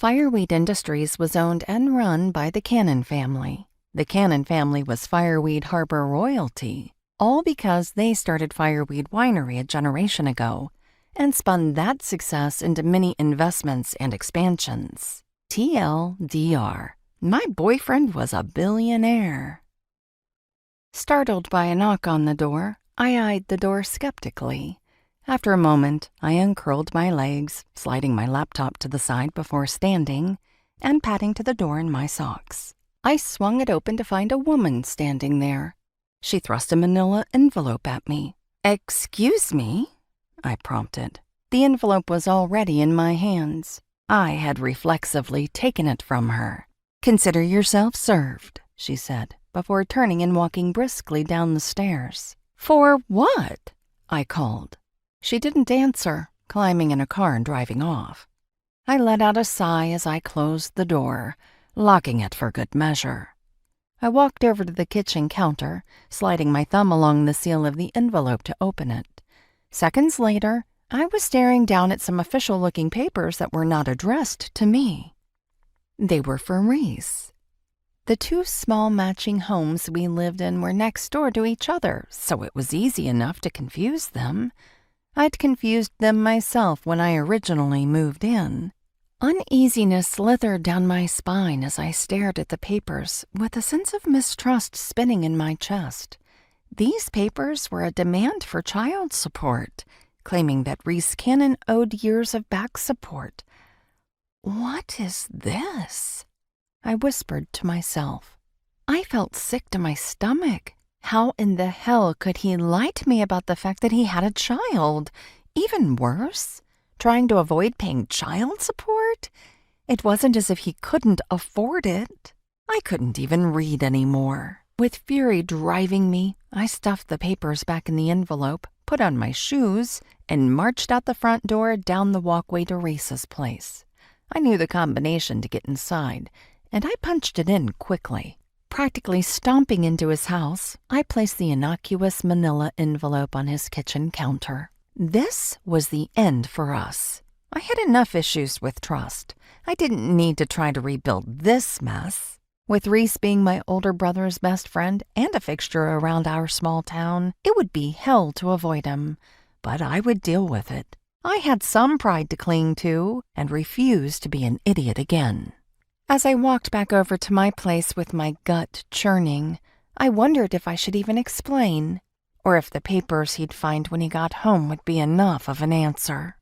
Fireweed Industries was owned and run by the Cannon family. The Cannon family was Fireweed Harbor royalty, all because they started Fireweed Winery a generation ago and spun that success into many investments and expansions. TLDR, my boyfriend was a billionaire. Startled by a knock on the door, I eyed the door skeptically. After a moment, I uncurled my legs, sliding my laptop to the side before standing and padding to the door in my socks. I swung it open to find a woman standing there. She thrust a manila envelope at me. "Excuse me?" I prompted. The envelope was already in my hands. I had reflexively taken it from her. "Consider yourself served," she said, before turning and walking briskly down the stairs. "For what?" I called. She didn't answer, climbing in a car and driving off. I let out a sigh as I closed the door, locking it for good measure. I walked over to the kitchen counter, sliding my thumb along the seal of the envelope to open it. Seconds later, I was staring down at some official-looking papers that were not addressed to me. They were for Rhys. The two small matching homes we lived in were next door to each other, so it was easy enough to confuse them. I'd confused them myself when I originally moved in. Uneasiness slithered down my spine as I stared at the papers, with a sense of mistrust spinning in my chest. These papers were a demand for child support, claiming that Rhys Cannon owed years of back support. "What is this?" I whispered to myself. I felt sick to my stomach. How in the hell could he lie to me about the fact that he had a child? Even worse, trying to avoid paying child support? It wasn't as if he couldn't afford it. I couldn't even read anymore. With fury driving me, I stuffed the papers back in the envelope, put on my shoes, and marched out the front door down the walkway to Rhys's place. I knew the combination to get inside, and I punched it in quickly. Practically stomping into his house, I placed the innocuous manila envelope on his kitchen counter. This was the end for us. I had enough issues with trust. I didn't need to try to rebuild this mess. With Rhys being my older brother's best friend and a fixture around our small town, it would be hell to avoid him. But I would deal with it. I had some pride to cling to and refused to be an idiot again. As I walked back over to my place with my gut churning, I wondered if I should even explain, or if the papers he'd find when he got home would be enough of an answer.